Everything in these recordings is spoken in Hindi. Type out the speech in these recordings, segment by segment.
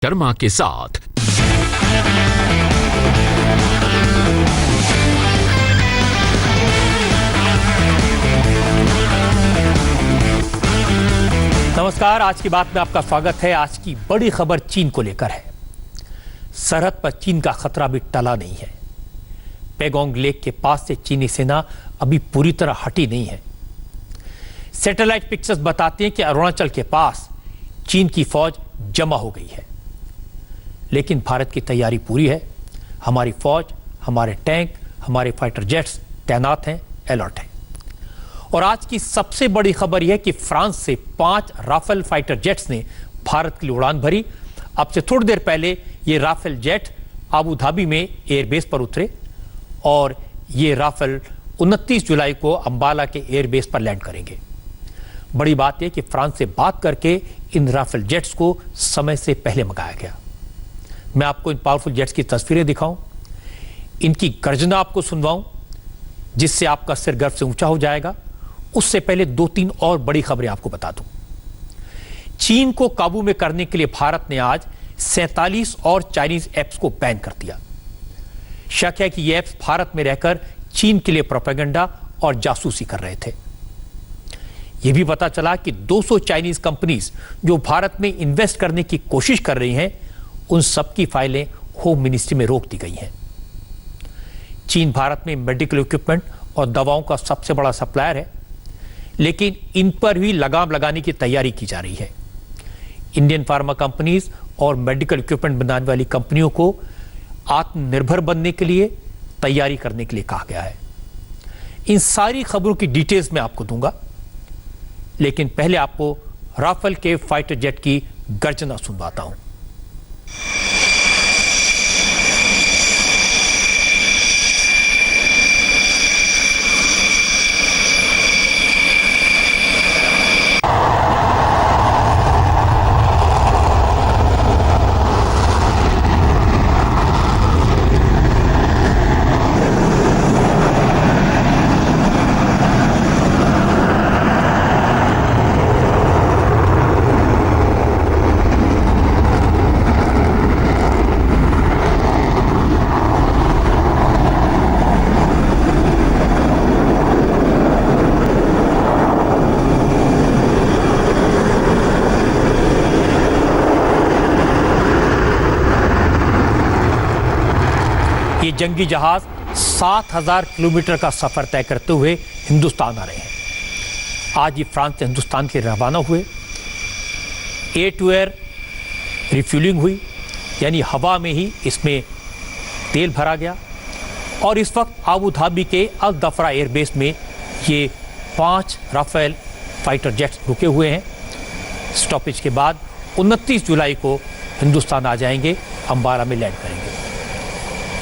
शर्मा के साथ। नमस्कार, आज की बात में आपका स्वागत है। आज की बड़ी खबर चीन को लेकर है। सरहद पर चीन का खतरा भी टला नहीं है। पेगोंग लेक के पास से चीनी सेना अभी पूरी तरह हटी नहीं है। सैटेलाइट पिक्चर्स बताते हैं कि अरुणाचल के पास चीन की फौज जमा हो गई है, लेकिन भारत की तैयारी पूरी है। हमारी फौज, हमारे टैंक, हमारे फाइटर जेट्स तैनात हैं, अलर्ट हैं। और आज की सबसे बड़ी खबर यह है कि फ्रांस से 5 राफेल फाइटर जेट्स ने भारत के लिए उड़ान भरी। अब से थोड़ी देर पहले ये राफेल जेट अबू धाबी में एयरबेस पर उतरे और ये राफेल 29 जुलाई को अंबाला के एयरबेस पर लैंड करेंगे। बड़ी बात यह कि फ्रांस से बात करके इन राफेल जेट्स को समय से पहले मंगाया गया। मैं आपको इन पावरफुल जेट्स की तस्वीरें दिखाऊं, इनकी गर्जना आपको सुनवाऊं, जिससे आपका सिर गर्व से ऊंचा हो जाएगा। उससे पहले 2-3 और बड़ी खबरें आपको बता दूं। चीन को काबू में करने के लिए भारत ने आज 47 और चाइनीज ऐप्स को बैन कर दिया। शक है कि ये ऐप्स भारत में रहकर चीन के लिए प्रोपेगेंडा और जासूसी कर रहे थे। यह भी पता चला कि 200 चाइनीज कंपनीज जो भारत में इन्वेस्ट करने की कोशिश कर रही हैं, उन सबकी फाइलें होम मिनिस्ट्री में रोक दी गई हैं। चीन भारत में मेडिकल इक्विपमेंट और दवाओं का सबसे बड़ा सप्लायर है, लेकिन इन पर भी लगाम लगाने की तैयारी की जा रही है। इंडियन फार्मा कंपनीज और मेडिकल इक्विपमेंट बनाने वाली कंपनियों को आत्मनिर्भर बनने के लिए तैयारी करने के लिए कहा गया है। इन सारी खबरों की डिटेल्स मैं आपको दूंगा, लेकिन पहले आपको राफेल के फाइटर जेट की गर्जना सुनवाता हूं। ये जंगी जहाज 7000 किलोमीटर का सफर तय करते हुए हिंदुस्तान आ रहे हैं। आज ये फ्रांस से हिंदुस्तान के रवाना हुए। एयर टू एयर रिफ्यूलिंग हुई, यानी हवा में ही इसमें तेल भरा गया और इस वक्त अबू धाबी के अल दफरा एयरबेस में ये 5 राफेल फाइटर जेट्स रुके हुए हैं। स्टॉपेज के बाद 29 जुलाई को हिंदुस्तान आ जाएंगे, अंबाला में लैंड करेंगे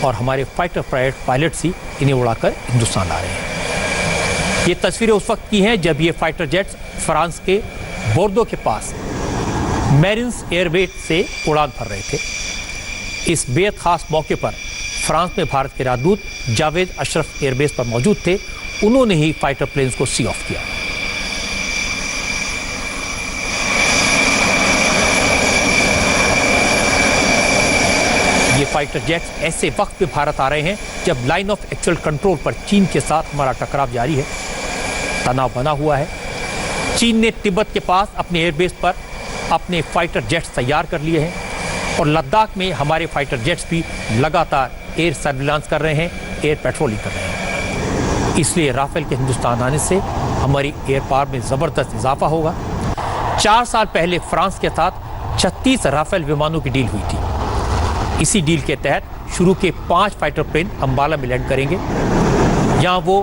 और हमारे फाइटर पायलट्स ही इन्हें उड़ाकर हिंदुस्तान ला रहे हैं। ये तस्वीरें उस वक्त की हैं जब ये फाइटर जेट्स फ्रांस के बोर्दो के पास मैरिन्स एयरबेस से उड़ान भर रहे थे। इस बेहद खास मौके पर फ्रांस में भारत के राजदूत जावेद अशरफ एयरबेस पर मौजूद थे। उन्होंने ही फाइटर प्लेन्स को सी ऑफ किया। ये फाइटर जेट्स ऐसे वक्त पे भारत आ रहे हैं जब लाइन ऑफ एक्चुअल कंट्रोल पर चीन के साथ हमारा टकराव जारी है, तनाव बना हुआ है। चीन ने तिब्बत के पास अपने एयरबेस पर अपने फाइटर जेट्स तैयार कर लिए हैं और लद्दाख में हमारे फाइटर जेट्स भी लगातार एयर सर्विलांस कर रहे हैं, एयर पेट्रोलिंग कर रहे हैं। इसलिए राफेल के हिंदुस्तान आने से हमारी एयर पावर में ज़बरदस्त इजाफा होगा। 4 साल पहले फ्रांस के साथ 36 राफेल विमानों की डील हुई थी। इसी डील के तहत शुरू के 5 फाइटर प्लेन अंबाला में लैंड करेंगे। यहाँ वो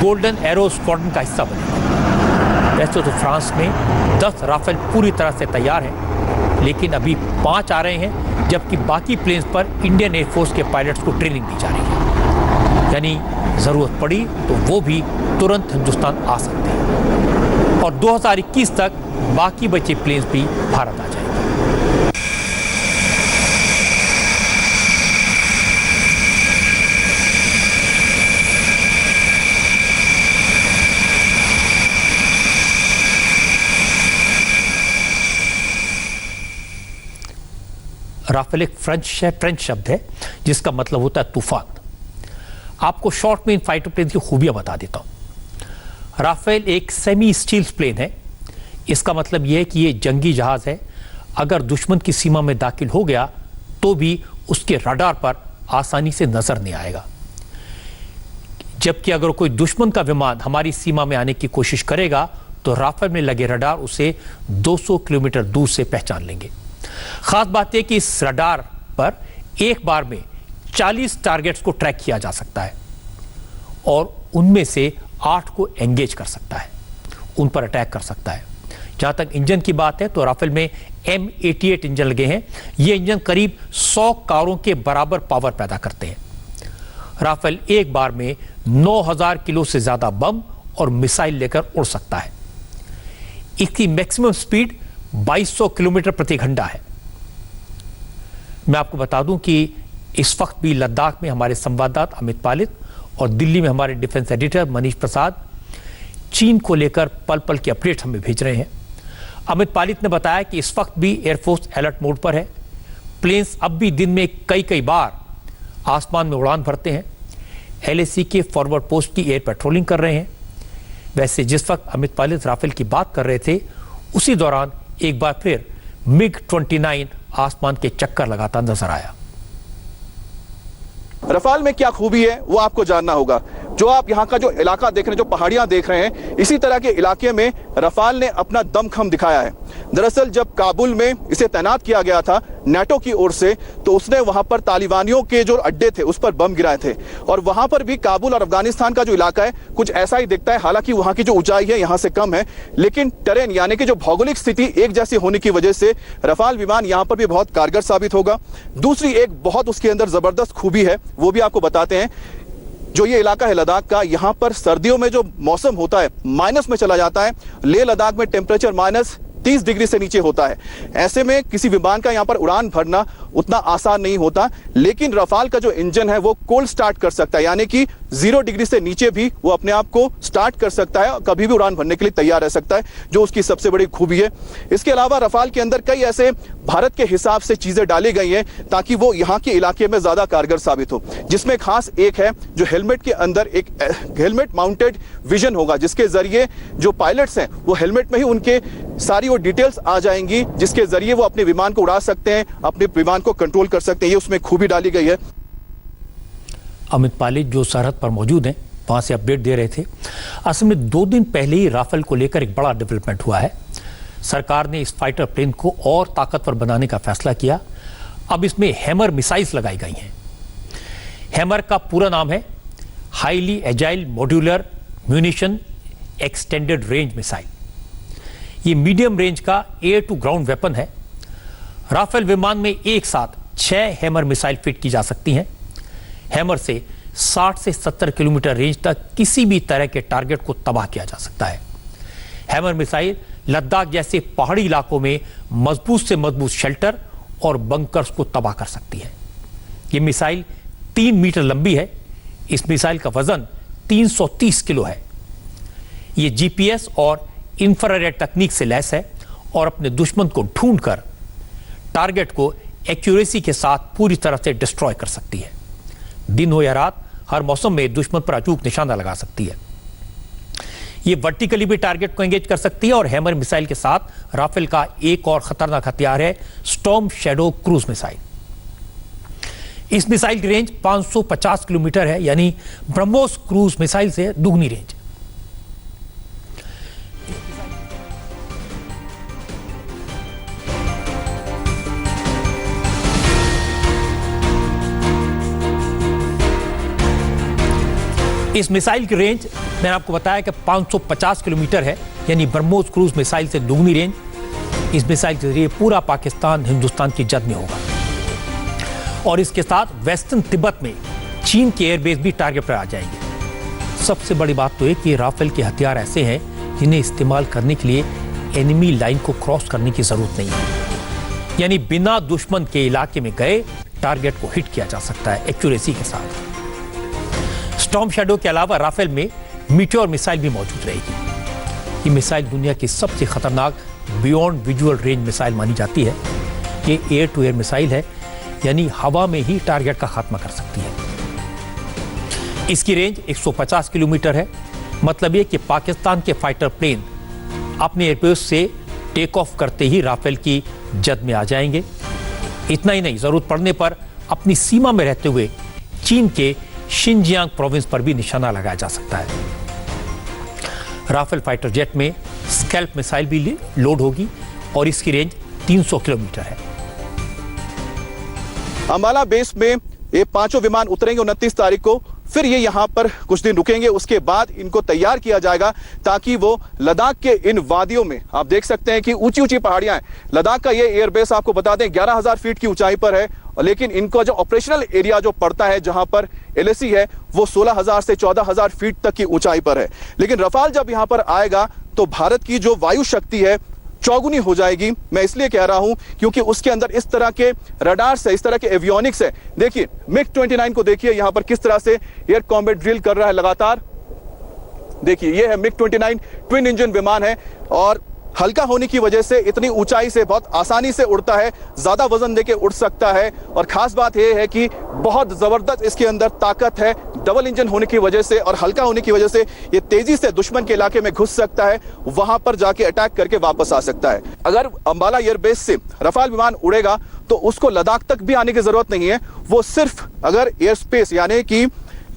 गोल्डन एरो स्क्वाड्रन का हिस्सा बनेंगे। वैसे तो फ्रांस में 10 राफेल पूरी तरह से तैयार हैं, लेकिन अभी 5 आ रहे हैं, जबकि बाकी प्लेन्स पर इंडियन एयरफोर्स के पायलट्स को ट्रेनिंग दी जा रही है। यानी ज़रूरत पड़ी तो वो भी तुरंत हिंदुस्तान आ सकते हैं और 2021 तक बाकी बचे प्लेन्स भी भारत आ जाएंगे। राफेल एक फ्रेंच शब्द है जिसका मतलब होता है तूफान। आपको शॉर्ट में इन फाइटर प्लेन की खूबियां बता देता हूं। राफेल एक सेमी स्टील प्लेन है। इसका मतलब यह है कि यह जंगी जहाज है, अगर दुश्मन की सीमा में दाखिल हो गया तो भी उसके रडार पर आसानी से नजर नहीं आएगा, जबकि अगर कोई दुश्मन का विमान हमारी सीमा में आने की कोशिश करेगा तो राफेल में लगे रडार उसे 200 किलोमीटर दूर से पहचान लेंगे। खास बात यह कि इस रडार पर एक बार में 40 टारगेट्स को ट्रैक किया जा सकता है और उनमें से 8 को एंगेज कर सकता है, उन पर अटैक कर सकता है। जहां तक इंजन की बात है तो राफेल में M88 इंजन लगे हैं। ये इंजन करीब 100 कारों के बराबर पावर पैदा करते हैं। राफेल एक बार में 9000 किलो से ज्यादा बम और मिसाइल लेकर उड़ सकता है। इसकी मैक्सिमम स्पीड 2200 किलोमीटर प्रति घंटा है। मैं आपको बता दूं कि इस वक्त भी लद्दाख में हमारे संवाददाता अमित पालित और दिल्ली में हमारे डिफेंस एडिटर मनीष प्रसाद चीन को लेकर पल पल की अपडेट हमें भेज रहे हैं। अमित पालित ने बताया कि इस वक्त भी एयरफोर्स अलर्ट मोड पर है। प्लेन्स अब भी दिन में कई बार आसमान में उड़ान भरते हैं। LAC के फॉरवर्ड पोस्ट की एयर पेट्रोलिंग कर रहे हैं। वैसे जिस वक्त अमित पालित राफेल की बात कर रहे थे उसी दौरान एक बार फिर MiG-29 आसमान के चक्कर लगाता नजर आया। रफाल में क्या खूबी है वो आपको जानना होगा। जो आप यहाँ का जो इलाका देख रहे हैं, जो पहाड़ियां देख रहे हैं, इसी तरह के इलाके में रफाल ने अपना दमखम दिखाया है। दरअसल जब काबुल में इसे तैनात किया गया था नाटो की ओर से, तो उसने वहां पर तालिबानियों के जो अड्डे थे उस पर बम गिराए थे और वहां पर भी काबुल और अफगानिस्तान का जो इलाका है कुछ ऐसा ही दिखता है। हालांकि वहां की जो ऊंचाई है यहाँ से कम है, लेकिन टेरेन यानी कि जो भौगोलिक स्थिति एक जैसी होने की वजह से रफाल विमान यहाँ पर भी बहुत कारगर साबित होगा। दूसरी एक बहुत उसके अंदर जबरदस्त खूबी है, वो भी आपको बताते हैं। जो ये इलाका है लद्दाख का, यहाँ पर सर्दियों में जो मौसम होता है माइनस में चला जाता है। लेह लद्दाख में टेम्परेचर -30 डिग्री से नीचे होता है। ऐसे में किसी विमान का यहाँ पर उड़ान भरना उतना आसान नहीं होता, लेकिन रफाल का जो इंजन है वो कोल्ड स्टार्ट कर सकता है, यानी कि 0 डिग्री से नीचे भी वो अपने आप को स्टार्ट कर सकता है और कभी भी उड़ान भरने के लिए तैयार रह सकता है, जो उसकी सबसे बड़ी खूबी है। इसके अलावा रफाल के अंदर कई ऐसे भारत के हिसाब से चीजें डाली गई हैं ताकि वो यहाँ के इलाके में ज्यादा कारगर साबित हो, जिसमें खास एक है जो हेलमेट के अंदर एक हेलमेट माउंटेड विजन होगा, जिसके जरिए जो पायलट्स हैं वो हेलमेट में ही उनके सारी वो डिटेल्स आ जाएंगी, जिसके जरिए वो अपने विमान को उड़ा सकते हैं, अपने विमान को कंट्रोल कर सकते हैं। ये उसमें खूबी डाली गई है। अमित पालित जो सरहद पर मौजूद हैं वहां से अपडेट दे रहे थे। असल में 2 दिन पहले ही राफेल को लेकर एक बड़ा डेवलपमेंट हुआ है। सरकार ने इस फाइटर प्लेन को और ताकतवर बनाने का फैसला किया। अब इसमें हैमर मिसाइल्स लगाई गई हैं। हैमर का पूरा नाम है highly agile modular munition extended range missile. ये मीडियम रेंज का एयर टू ग्राउंड वेपन है। राफेल विमान में एक साथ 6 हैमर मिसाइल फिट की जा सकती हैं। हैमर से 60 से 70 किलोमीटर रेंज तक किसी भी तरह के टारगेट को तबाह किया जा सकता है। हैमर मिसाइल लद्दाख जैसे पहाड़ी इलाकों में मजबूत से मजबूत शेल्टर और बंकर्स को तबाह कर सकती है। यह मिसाइल 3 मीटर लंबी है। इस मिसाइल का वजन 330 किलो है। यह GPS और इंफ्रारेड तकनीक से लैस है और अपने दुश्मन को ढूंढकर टारगेट को एक्यूरेसी के साथ पूरी तरह से डिस्ट्रॉय कर सकती है। दिन हो या रात, हर मौसम में दुश्मन पर अचूक निशाना लगा सकती है। ये वर्टिकली भी टारगेट को एंगेज कर सकती है और हैमर मिसाइल के साथ राफेल का एक और खतरनाक हथियार है स्टॉर्म शैडो क्रूज मिसाइल। इस मिसाइल की रेंज 550 किलोमीटर है, यानी ब्रह्मोस क्रूज मिसाइल से दुगनी रेंज। इस मिसाइल की रेंज मैंने आपको बताया कि 550 किलोमीटर है, यानी ब्रह्मोस क्रूज मिसाइल से दुगनी रेंज। इस मिसाइल के जरिए पूरा पाकिस्तान हिंदुस्तान की जद में होगा और इसके साथ वेस्टर्न तिब्बत में चीन के एयरबेस भी टारगेट पर आ जाएंगे। सबसे बड़ी बात तो है कि राफेल के हथियार ऐसे हैं जिन्हें इस्तेमाल करने के लिए एनिमी लाइन को क्रॉस करने की जरूरत नहीं है, यानी बिना दुश्मन के इलाके में गए टारगेट को हिट किया जा सकता है एक्यूरेसी के साथ। स्टॉर्म शैडो के अलावा राफेल में मीटियोर मिसाइल भी मौजूद रहेगी। ये मिसाइल दुनिया की सबसे खतरनाक बियॉन्ड विजुअल रेंज मिसाइल मानी जाती है। ये एयर टू एयर मिसाइल है, यानी हवा में ही टारगेट का खात्मा कर सकती है। इसकी रेंज 150 किलोमीटर है। मतलब ये कि पाकिस्तान के फाइटर प्लेन अपने एयरबेस से टेक ऑफ करते ही राफेल की जद में आ जाएंगे। इतना ही नहीं, जरूरत पड़ने पर अपनी सीमा में रहते हुए चीन के शिनजियांग प्रोविंस पर भी निशाना लगाया जा सकता है। राफेल फाइटर जेट में स्कैल्प मिसाइल भी लोड होगी और इसकी रेंज 300 किलोमीटर है। अंबाला बेस में ये पांचों विमान उतरेंगे 29 तारीख को। फिर ये यहां पर कुछ दिन रुकेंगे, उसके बाद इनको तैयार किया जाएगा ताकि वो लद्दाख के इन वादियों में, आप देख सकते हैं कि ऊंची ऊंची पहाड़ियां हैं। लद्दाख का ये एयरबेस आपको बता दें 11,000 फीट की ऊंचाई पर है, लेकिन इनको जो ऑपरेशनल एरिया जो पड़ता है जहां पर LAC है वो 16,000 से 14,000 फीट तक की ऊंचाई पर है। लेकिन रफाल जब यहां पर आएगा तो भारत की जो वायु शक्ति है चौगुनी हो जाएगी। मैं इसलिए कह रहा हूं क्योंकि उसके अंदर इस तरह के रडार्स है, इस तरह के एवियोनिक्स है। देखिए MiG-29 को देखिए यहां पर किस तरह से एयर कॉम्बैट ड्रिल कर रहा है लगातार। देखिए ये है MiG-29 ट्विन इंजन विमान है और हल्का होने की वजह से इतनी ऊंचाई से बहुत आसानी से उड़ता है, ज्यादा वजन देके उड़ सकता है। और खास बात यह है कि बहुत जबरदस्त इसके अंदर ताकत है। डबल इंजन होने की वजह से और हल्का होने की वजह से ये तेजी से दुश्मन के इलाके में घुस सकता है, वहां पर जाके अटैक करके वापस आ सकता है। अगर अंबाला एयरबेस से रफाल विमान उड़ेगा तो उसको लद्दाख तक भी आने की जरूरत नहीं है। वो सिर्फ अगर एयर स्पेस यानी कि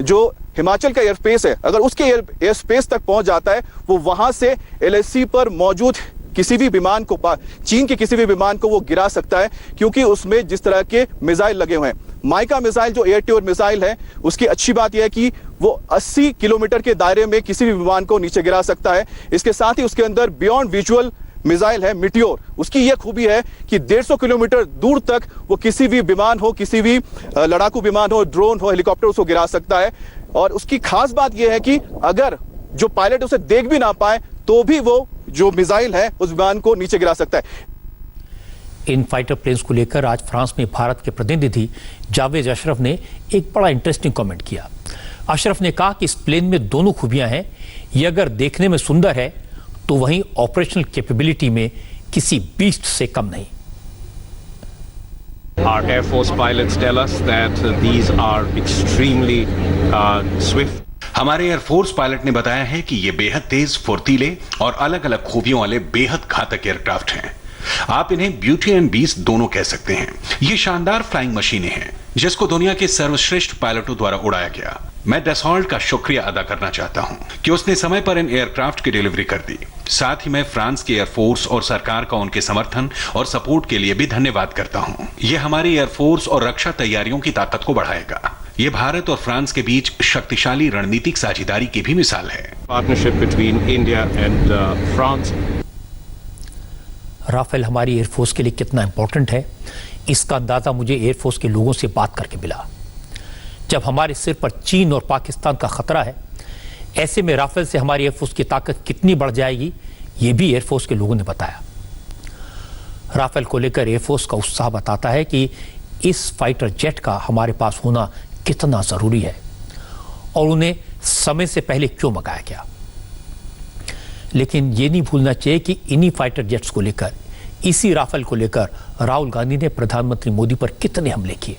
जो हिमाचल का एयरस्पेस है, अगर उसके एयर स्पेस तक पहुंच जाता है, वो वहां से LAC पर मौजूद किसी भी विमान को, चीन के किसी भी विमान को वो गिरा सकता है, क्योंकि उसमें जिस तरह के मिसाइल लगे हुए हैं। माइका मिसाइल जो एयर टू एयर मिसाइल है, उसकी अच्छी बात यह है कि वो 80 किलोमीटर के दायरे में किसी भी विमान को नीचे गिरा सकता है। इसके साथ ही उसके अंदर बियॉन्ड विजुअल मिसाइल है मिटियोर। उसकी यह खूबी है कि 150 किलोमीटर दूर तक वो किसी भी विमान हो, किसी भी लड़ाकू विमान हो, ड्रोन हो, हेलीकॉप्टर, उसको गिरा सकता है। और उसकी खास बात यह है कि अगर जो पायलट उसे देख भी ना पाए तो भी वो जो मिसाइल है उस विमान को नीचे गिरा सकता है। इन फाइटर प्लेन्स को लेकर आज फ्रांस में भारत के प्रतिनिधि जावेद अशरफ ने एक बड़ा इंटरेस्टिंग कमेंट किया। अशरफ ने कहा कि इस प्लेन में दोनों खूबियां हैं। ये अगर देखने में सुंदर है तो वहीं ऑपरेशनल कैपेबिलिटी में किसी बीस्ट से कम नहीं। Our Air Force pilots tell us that these are extremely swift. हमारे एयरफोर्स पायलट ने बताया है कि ये बेहद तेज, फुर्तीले और अलग अलग खूबियों वाले बेहद घातक एयरक्राफ्ट हैं। आप इन्हें ब्यूटी एंड बीस्ट दोनों कह सकते हैं। ये शानदार फ्लाइंग मशीनें हैं जिसको दुनिया के सर्वश्रेष्ठ पायलटों द्वारा उड़ाया गया। मैं डसॉल्ट का शुक्रिया अदा करना चाहता हूं कि उसने समय पर इन एयरक्राफ्ट की डिलीवरी कर दी। साथ ही मैं फ्रांस के एयरफोर्स और सरकार का उनके समर्थन और सपोर्ट के लिए भी धन्यवाद करता हूं। यह हमारी एयरफोर्स और रक्षा तैयारियों की ताकत को बढ़ाएगा। ये भारत और फ्रांस के बीच शक्तिशाली रणनीतिक साझेदारी की भी मिसाल है। Partnership between India and France. Rafale हमारी एयरफोर्स के लिए कितना इंपॉर्टेंट है, इसका अंदाजा मुझे एयरफोर्स के लोगों से बात करके मिला। जब हमारे सिर पर चीन और पाकिस्तान का खतरा है, ऐसे में राफेल से हमारी एयरफोर्स की ताकत कितनी बढ़ जाएगी, ये भी एयरफोर्स के लोगों ने बताया। राफेल को लेकर एयरफोर्स का उत्साह बताता है कि इस फाइटर जेट का हमारे पास होना कितना जरूरी है और उन्हें समय से पहले क्यों मंगाया गया। लेकिन ये नहीं भूलना चाहिए कि इन्हीं फाइटर जेट्स को लेकर, इसी राफेल को लेकर राहुल गांधी ने प्रधानमंत्री मोदी पर कितने हमले किए।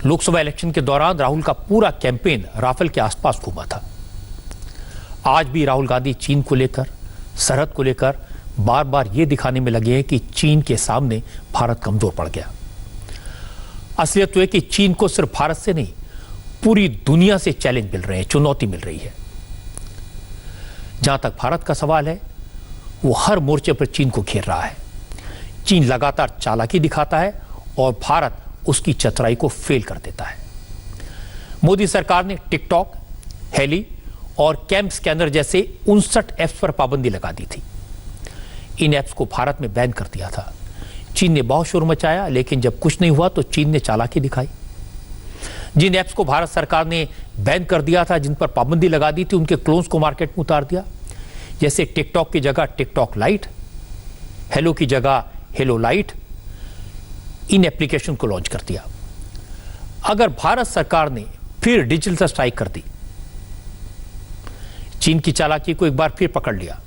लोकसभा इलेक्शन के दौरान राहुल का पूरा कैंपेन राफेल के आसपास घूमा था। आज भी राहुल गांधी चीन को लेकर, सरहद को लेकर बार बार ये दिखाने में लगे हैं कि चीन के सामने भारत कमजोर पड़ गया। असलियत तो है कि चीन को सिर्फ भारत से नहीं, पूरी दुनिया से चैलेंज मिल रहे हैं, चुनौती मिल रही है। जहां तक भारत का सवाल है, वो हर मोर्चे पर चीन को घेर रहा है। चीन लगातार चालाकी दिखाता है और भारत उसकी चतुराई को फेल कर देता है। मोदी सरकार ने टिकटॉक, हेली और कैंप स्कैनर जैसे 59 ऐप्स पर पाबंदी लगा दी थी। इन ऐप्स को भारत में बैन कर दिया था। चीन ने बहुत शोर मचाया, लेकिन जब कुछ नहीं हुआ तो चीन ने चालाकी दिखाई। जिन ऐप्स को भारत सरकार ने बैन कर दिया था, जिन पर पाबंदी लगा दी थी, उनके क्लोन्स को मार्केट में उतार दिया। जैसे टिकटॉक की जगह टिकटॉक लाइट, हेलो की जगह हेलो लाइट, इन एप्लीकेशन को लॉन्च कर दिया। अगर भारत सरकार ने फिर डिजिटल स्ट्राइक कर दी, चीन की चालाकी को एक बार फिर पकड़ लिया,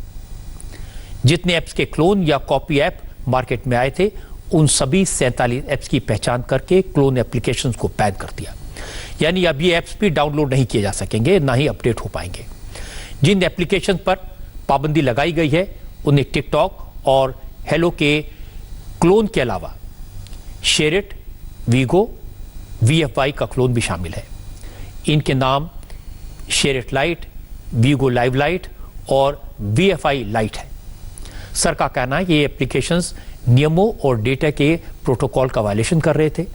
जितने ऐप्स के क्लोन या कॉपी ऐप मार्केट में आए थे उन सभी 47 ऐप्स की पहचान करके क्लोन एप्लीकेशंस को बैन कर दिया। यानी अब ये ऐप्स भी डाउनलोड नहीं किए जा सकेंगे, ना ही अपडेट हो पाएंगे। जिन एप्लीकेशन पर पाबंदी लगाई गई है उन्हें टिकटॉक और हेलो के क्लोन के अलावा शेयरिट, वीगो, VFY का क्लोन भी शामिल है। इनके नाम SHAREit Lite, Vigo Live Lite और VFY लाइट है। सर का कहना है कि ये एप्लीकेशंस नियमों और डेटा के प्रोटोकॉल का वायलेशन कर रहे थे।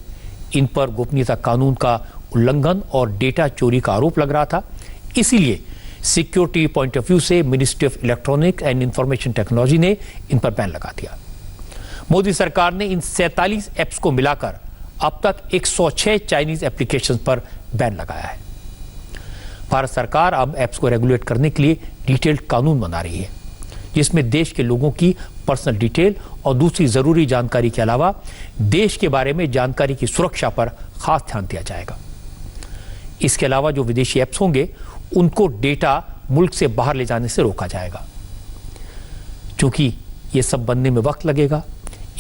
इन पर गोपनीयता कानून का उल्लंघन और डेटा चोरी का आरोप लग रहा था। इसीलिए सिक्योरिटी पॉइंट ऑफ व्यू से ministry of electronic and information technology ने इन पर बैन लगा दिया। मोदी सरकार ने इन 47 ऐप्स को मिलाकर अब तक 106 चाइनीज एप्लीकेशंस पर बैन लगाया है। भारत सरकार अब ऐप्स को रेगुलेट करने के लिए डिटेल्ड कानून बना रही है, जिसमें देश के लोगों की पर्सनल डिटेल और दूसरी जरूरी जानकारी के अलावा देश के बारे में जानकारी की सुरक्षा पर खास ध्यान दिया जाएगा। इसके अलावा जो विदेशी ऐप्स होंगे उनको डेटा मुल्क से बाहर ले जाने से रोका जाएगा। चूंकि ये सब बनने में वक्त लगेगा,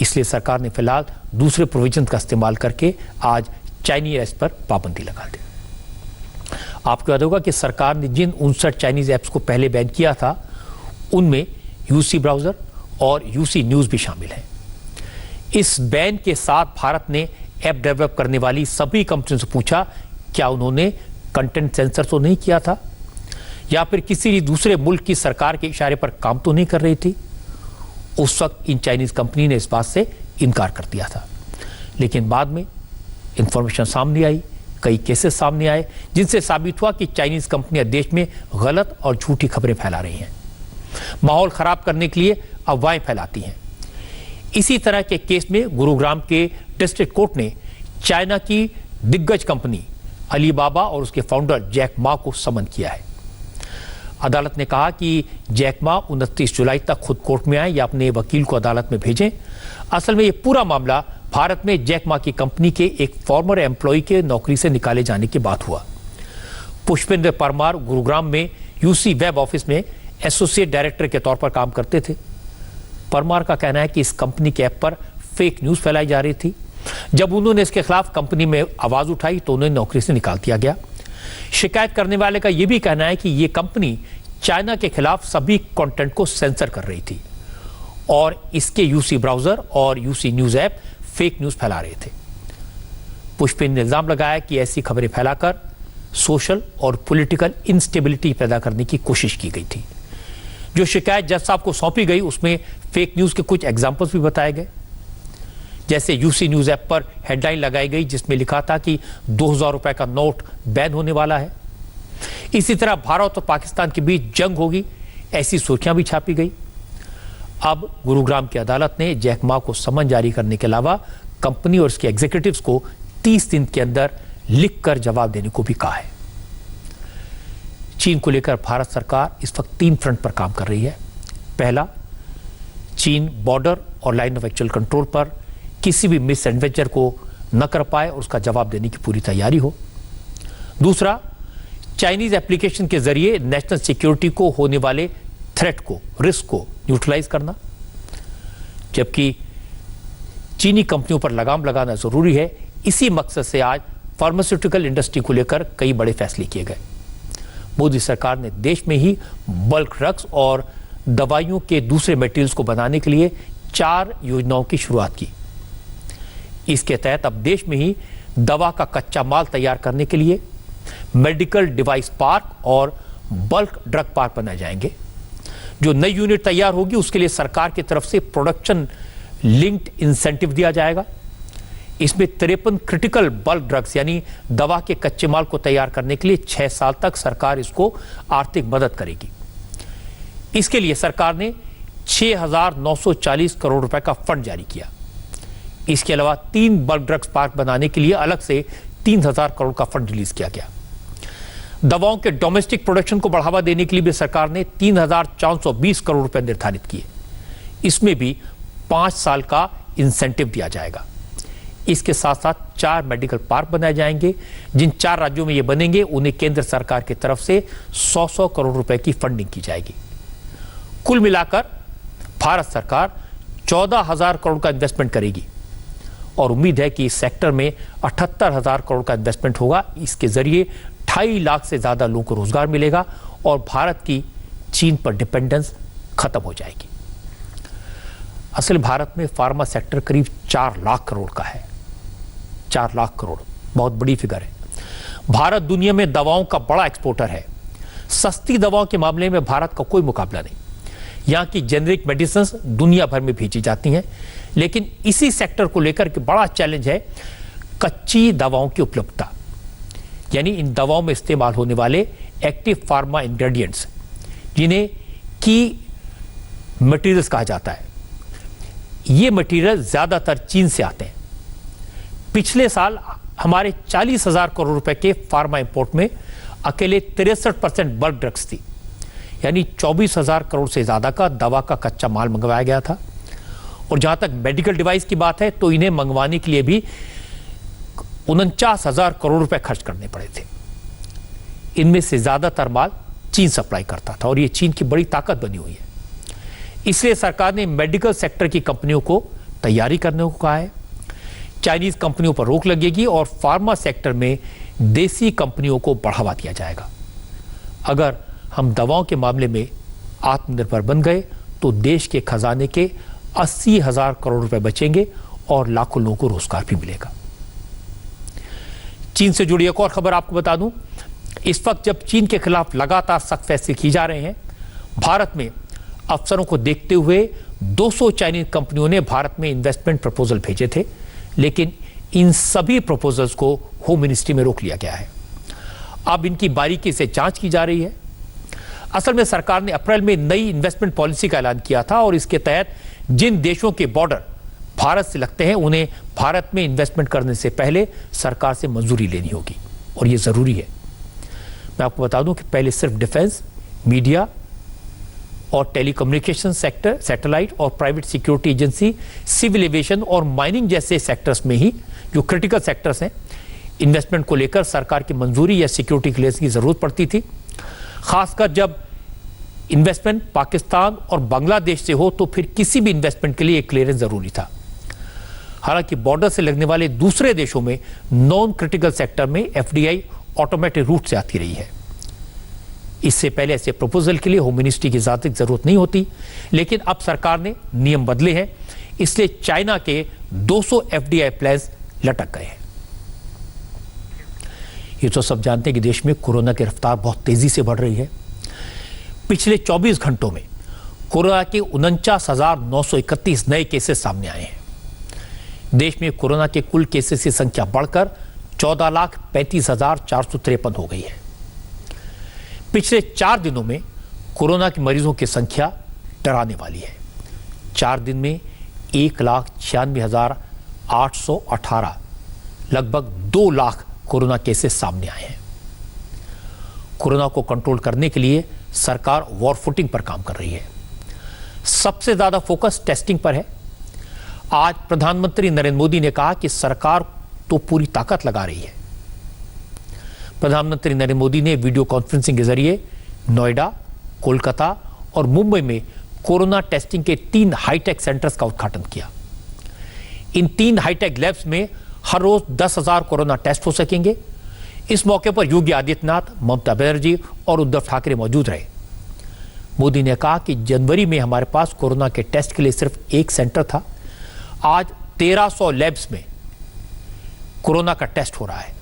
इसलिए सरकार ने फिलहाल दूसरे प्रोविजन का इस्तेमाल करके आज चाइनीज ऐप्स पर पाबंदी लगा दी। आपको याद होगा कि सरकार ने जिन 59 चाइनीज ऐप्स को पहले बैन किया था उनमें यूसी ब्राउजर और यूसी न्यूज भी शामिल है। इस बैन के साथ भारत ने ऐप डेवलप करने वाली सभी कंपनियों से पूछा क्या उन्होंने कंटेंट सेंसर तो नहीं किया था या फिर किसी दूसरे मुल्क की सरकार के इशारे पर काम तो नहीं कर रही थी। उस वक्त इन चाइनीज कंपनी ने इस बात से इनकार कर दिया था, लेकिन बाद में इंफॉर्मेशन सामने आई, कई केसेस सामने आए जिनसे साबित हुआ कि चाइनीज कंपनियां देश में गलत और झूठी खबरें फैला रही हैं, माहौल खराब करने के लिए अफवाहें फैलाती हैं। इसी तरह के केस में गुरुग्राम के डिस्ट्रिक्ट कोर्ट ने चाइना की दिग्गज कंपनी अलीबाबा और उसके फाउंडर जैक मा को समन किया है। अदालत ने कहा कि जैक मा 29 जुलाई तक खुद कोर्ट में आए या अपने वकील को अदालत में भेजें। असल में यह पूरा मामला भारत में जैक मा की कंपनी के एक फॉर्मर एम्प्लॉय के नौकरी से निकाले जाने के बाद हुआ। पुष्पेंद्र परमार गुरुग्राम में यूसी वेब ऑफिस में एसोसिएट डायरेक्टर के तौर पर काम करते थे। परमार का कहना है कि इस कंपनी के ऐप पर फेक न्यूज फैलाई जा रही थी। जब उन्होंने इसके खिलाफ कंपनी में आवाज उठाई तो उन्हें नौकरी से निकाल दिया गया। शिकायत करने वाले का यह भी कहना है कि यह कंपनी चाइना के खिलाफ सभी कंटेंट को सेंसर कर रही थी और इसके यूसी ब्राउजर और UC news app fake news फैला रहे थे। पुष्पेंद्र ने इल्जाम लगाया कि ऐसी खबरें फैलाकर सोशल और पॉलिटिकल इंस्टेबिलिटी पैदा करने की कोशिश की गई थी। जो शिकायत जज साहब को सौंपी गई उसमें फेक न्यूज के कुछ एग्जाम्पल्स भी बताए गए। जैसे यूसी न्यूज ऐप पर हेडलाइन लगाई गई जिसमें लिखा था कि 2000 रुपए का नोट बैन होने वाला है। इसी तरह भारत और पाकिस्तान के बीच जंग होगी, ऐसी सुर्खियां भी छापी गई। अब गुरुग्राम की अदालत ने जैक मा को समन जारी करने के अलावा कंपनी और उसके एग्जीक्यूटिव्स को 30 दिन के अंदर लिखकर जवाब देने को भी कहा है। चीन को लेकर भारत सरकार इस वक्त 3 फ्रंट पर काम कर रही है। पहला, चीन बॉर्डर और लाइन ऑफ एक्चुअल कंट्रोल पर किसी भी मिस एडवेंचर को न कर पाए और उसका जवाब देने की पूरी तैयारी हो। दूसरा, चाइनीज एप्लीकेशन के जरिए नेशनल सिक्योरिटी को होने वाले थ्रेट को, रिस्क को न्यूट्रलाइज करना। जबकि चीनी कंपनियों पर लगाम लगाना जरूरी है। इसी मकसद से आज फार्मास्यूटिकल इंडस्ट्री को लेकर कई बड़े फैसले किए गए। मोदी सरकार ने देश में ही बल्क ड्रग्स और दवाइयों के दूसरे मटेरियल्स को बनाने के लिए 4 योजनाओं की शुरुआत की। इसके तहत अब देश में ही दवा का कच्चा माल तैयार करने के लिए मेडिकल डिवाइस पार्क और बल्क ड्रग पार्क बनाए जाएंगे। जो नई यूनिट तैयार होगी उसके लिए सरकार की तरफ से प्रोडक्शन लिंक्ड इंसेंटिव दिया जाएगा। इसमें 53 क्रिटिकल बल्क ड्रग्स यानी दवा के कच्चे माल को तैयार करने के लिए 6 साल तक सरकार इसको आर्थिक मदद करेगी। इसके लिए सरकार ने 6,940 करोड़ रुपए का फंड जारी किया। इसके अलावा 3 बल्क ड्रग्स पार्क बनाने के लिए अलग से 3,000 करोड़ का फंड रिलीज किया गया। दवाओं के डोमेस्टिक प्रोडक्शन को बढ़ावा देने के लिए भी सरकार ने 3,420 करोड़ रुपए निर्धारित किए। इसमें भी 5 साल का इंसेंटिव दिया जाएगा। इसके साथ साथ 4 मेडिकल पार्क बनाए जाएंगे। जिन 4 राज्यों में ये बनेंगे उन्हें केंद्र सरकार की तरफ से 100 करोड़ रुपए की फंडिंग की जाएगी। कुल मिलाकर भारत सरकार 14,000 करोड़ का इन्वेस्टमेंट करेगी और उम्मीद है कि इस सेक्टर में 78,000 करोड़ का इन्वेस्टमेंट होगा। इसके जरिए 2.5 लाख से ज्यादा लोगों को रोजगार मिलेगा और भारत की चीन पर डिपेंडेंस खत्म हो जाएगी। असल भारत में फार्मा सेक्टर करीब 4 लाख करोड़ का है। 4 लाख करोड़ बहुत बड़ी फिगर है। भारत दुनिया में दवाओं का बड़ा एक्सपोर्टर है। सस्ती दवाओं के मामले में भारत का कोई मुकाबला नहीं। यहाँ की जेनरिक मेडिसिन्स दुनिया भर में भेजी जाती हैं, लेकिन इसी सेक्टर को लेकर के बड़ा चैलेंज है कच्ची दवाओं की उपलब्धता, यानी इन दवाओं में इस्तेमाल होने वाले एक्टिव फार्मा इंग्रेडिएंट्स, जिन्हें की मटेरियल्स कहा जाता है। ये मटेरियल ज्यादातर चीन से आते हैं। पिछले साल हमारे 40,000 करोड़ रुपए के फार्मा इंपोर्ट में अकेले 63% बल्क ड्रग्स थी, यानी 24,000 करोड़ से ज्यादा का दवा का कच्चा माल मंगवाया गया था। और जहां तक मेडिकल डिवाइस की बात है तो इन्हें मंगवाने के लिए भी 49,000 करोड़ रुपए खर्च करने पड़े थे। इनमें से ज्यादातर माल चीन सप्लाई करता था और यह चीन की बड़ी ताकत बनी हुई है। इसलिए सरकार ने मेडिकल सेक्टर की कंपनियों को तैयारी करने को कहा है। चाइनीज कंपनियों पर रोक लगेगी और फार्मा सेक्टर में देसी कंपनियों को बढ़ावा दिया जाएगा। अगर हम दवाओं के मामले में आत्मनिर्भर बन गए तो देश के खजाने के 80,000 करोड़ रुपए बचेंगे और लाखों लोगों को रोजगार भी मिलेगा। चीन से जुड़ी एक और खबर आपको बता दूं, इस वक्त जब चीन के खिलाफ लगातार सख्त फैसले किए जा रहे हैं, भारत में अफसरों को देखते हुए 200 चाइनीज कंपनियों ने भारत में इन्वेस्टमेंट प्रपोजल भेजे थे, लेकिन इन सभी प्रपोजल्स को होम मिनिस्ट्री में रोक लिया गया है। अब इनकी बारीकी से जांच की जा रही है। असल में सरकार ने अप्रैल में नई इन्वेस्टमेंट पॉलिसी का ऐलान किया था और इसके तहत जिन देशों के बॉर्डर भारत से लगते हैं उन्हें भारत में इन्वेस्टमेंट करने से पहले सरकार से मंजूरी लेनी होगी और यह जरूरी है। मैं आपको बता दूं कि पहले सिर्फ डिफेंस, मीडिया और टेलीकम्युनिकेशन सेक्टर, सैटेलाइट और private security agency, civil aviation और माइनिंग जैसे सेक्टर्स में ही, जो क्रिटिकल सेक्टर्स हैं, इन्वेस्टमेंट को लेकर सरकार की मंजूरी या सिक्योरिटी क्लियरेंस की जरूरत पड़ती थी। खासकर जब इन्वेस्टमेंट पाकिस्तान और बांग्लादेश से हो तो फिर किसी भी इन्वेस्टमेंट के लिए एक क्लियरेंस जरूरी था। हालांकि बॉर्डर से लगने वाले दूसरे देशों में नॉन क्रिटिकल सेक्टर में एफडीआई ऑटोमेटिक रूट से आती रही है। इससे पहले ऐसे प्रपोजल के लिए होम मिनिस्ट्री की इजाजत की जरूरत नहीं होती, लेकिन अब सरकार ने नियम बदले हैं, इसलिए चाइना के 200 एफडीआई प्लान्स लटक गए हैं। ये तो सब जानते हैं कि देश में कोरोना की रफ्तार बहुत तेजी से बढ़ रही है। पिछले 24 घंटों में कोरोना के 49,931 नए केसेस सामने आए हैं। देश में कोरोना के कुल केसेस की संख्या बढ़कर 14,35,453 हो गई है। पिछले 4 दिनों में कोरोना के मरीजों की संख्या डराने वाली है। 4 दिन में 1,96,818, लगभग 2 लाख कोरोना केसेस सामने आए हैं। कोरोना को कंट्रोल करने के लिए सरकार वॉर फुटिंग पर काम कर रही है। सबसे ज्यादा फोकस टेस्टिंग पर है। आज प्रधानमंत्री नरेंद्र मोदी ने कहा कि सरकार तो पूरी ताकत लगा रही है। प्रधानमंत्री नरेंद्र मोदी ने वीडियो कॉन्फ्रेंसिंग के जरिए नोएडा, कोलकाता और मुंबई में कोरोना टेस्टिंग के 3 हाईटेक सेंटर्स का उद्घाटन किया। इन 3 हाईटेक लैब्स में हर रोज 10,000 कोरोना टेस्ट हो सकेंगे। इस मौके पर योगी आदित्यनाथ, ममता बनर्जी और उद्धव ठाकरे मौजूद रहे। मोदी ने कहा कि जनवरी में हमारे पास कोरोना के टेस्ट के लिए सिर्फ एक सेंटर था, आज 1300 लैब्स में कोरोना का टेस्ट हो रहा है।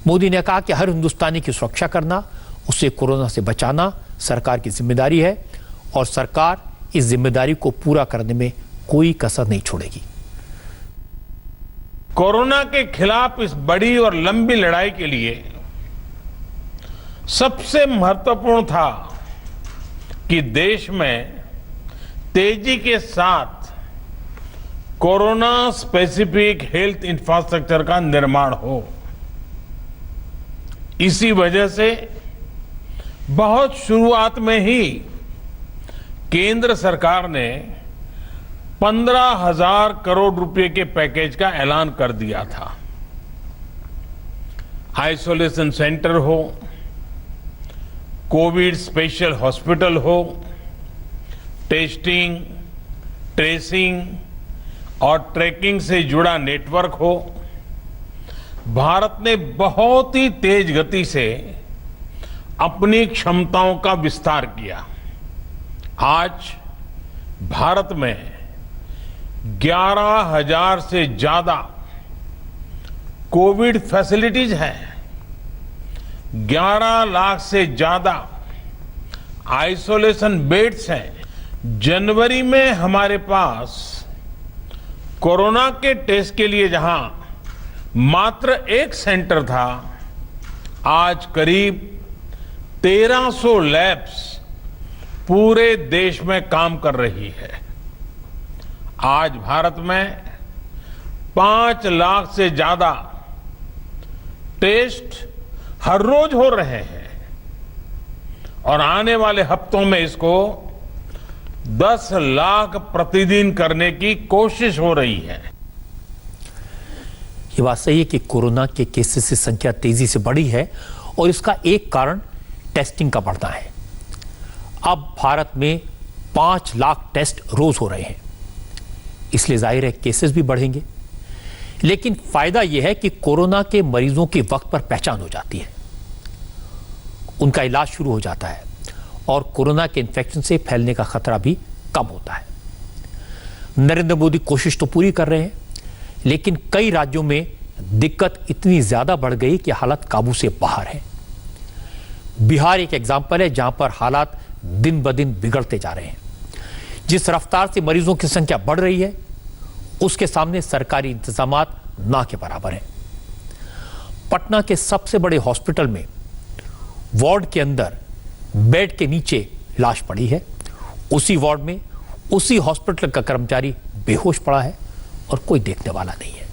मोदी ने कहा कि हर हिंदुस्तानी की सुरक्षा करना, उसे कोरोना से बचाना सरकार की जिम्मेदारी है और सरकार इस जिम्मेदारी को पूरा करने में कोई कसर नहीं छोड़ेगी। कोरोना के खिलाफ इस बड़ी और लंबी लड़ाई के लिए सबसे महत्वपूर्ण था कि देश में तेजी के साथ कोरोना स्पेसिफिक हेल्थ इंफ्रास्ट्रक्चर का निर्माण हो। इसी वजह से बहुत शुरुआत में ही केंद्र सरकार ने 15,000 करोड़ रुपए के पैकेज का ऐलान कर दिया था। आइसोलेशन सेंटर हो, कोविड स्पेशल हॉस्पिटल हो, टेस्टिंग, ट्रेसिंग और ट्रैकिंग से जुड़ा नेटवर्क हो, भारत ने बहुत ही तेज गति से अपनी क्षमताओं का विस्तार किया। आज भारत में 11,000 से ज्यादा कोविड फैसिलिटीज हैं, 11 लाख से ज्यादा आइसोलेशन बेड्स हैं। जनवरी में हमारे पास कोरोना के टेस्ट के लिए जहां मात्र एक सेंटर था, आज करीब 1300 लैब्स पूरे देश में काम कर रही है। आज भारत में 5 लाख से ज्यादा टेस्ट हर रोज हो रहे हैं और आने वाले हफ्तों में इसको 10 लाख प्रतिदिन करने की कोशिश हो रही है। ये बात सही है कि कोरोना के केसेस की संख्या तेजी से बढ़ी है और इसका एक कारण टेस्टिंग का बढ़ना है। अब भारत में 5 लाख टेस्ट रोज हो रहे हैं, इसलिए जाहिर है केसेस भी बढ़ेंगे। लेकिन फायदा यह है कि कोरोना के मरीजों की वक्त पर पहचान हो जाती है, उनका इलाज शुरू हो जाता है और कोरोना के इन्फेक्शन से फैलने का खतरा भी कम होता है। नरेंद्र मोदी कोशिश तो पूरी कर रहे हैं, लेकिन कई राज्यों में दिक्कत इतनी ज्यादा बढ़ गई कि हालत काबू से बाहर है। बिहार एक एग्जाम्पल है जहां पर हालात दिन ब दिन बिगड़ते जा रहे हैं। जिस रफ्तार से मरीजों की संख्या बढ़ रही है, उसके सामने सरकारी इंतजामात ना के बराबर हैं। पटना के सबसे बड़े हॉस्पिटल में वार्ड के अंदर बेड के नीचे लाश पड़ी है। उसी वार्ड में उसी हॉस्पिटल का कर्मचारी बेहोश पड़ा है और कोई देखने वाला नहीं है।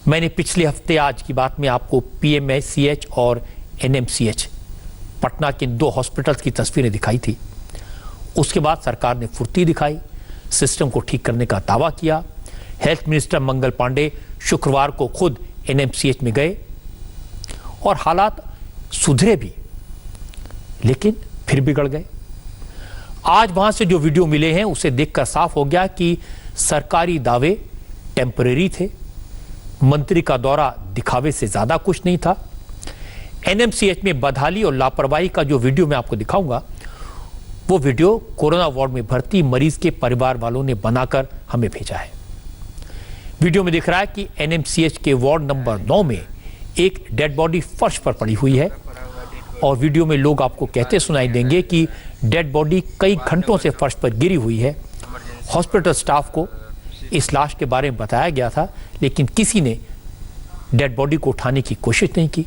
मैंने पिछले हफ्ते आज की बात में आपको पीएमसीएच और एनएमसीएच पटना के 2 हॉस्पिटल्स की तस्वीरें दिखाई थी। उसके बाद सरकार ने फुर्ती दिखाई, सिस्टम को ठीक करने का दावा किया। हेल्थ मिनिस्टर मंगल पांडे शुक्रवार को खुद एनएमसीएच में गए और हालात सुधरे भी, लेकिन फिर बिगड़ गए। आज वहां से जो वीडियो मिले हैं उसे देखकर साफ हो गया कि सरकारी दावे टेम्परेरी थे, मंत्री का दौरा दिखावे से ज्यादा कुछ नहीं था। एनएमसीएच में बदहाली और लापरवाही का जो वीडियो मैं आपको दिखाऊंगा, वो वीडियो कोरोना वार्ड में भर्ती मरीज के परिवार वालों ने बनाकर हमें भेजा है। वीडियो में दिख रहा है कि एनएमसीएच के वार्ड नंबर 9 में एक डेड बॉडी फर्श पर पड़ी हुई है और वीडियो में लोग आपको कहते सुनाई देंगे कि डेड बॉडी कई घंटों से फर्श पर गिरी हुई है। हॉस्पिटल स्टाफ को इस लाश के बारे में बताया गया था, लेकिन किसी ने डेड बॉडी को उठाने की कोशिश नहीं की।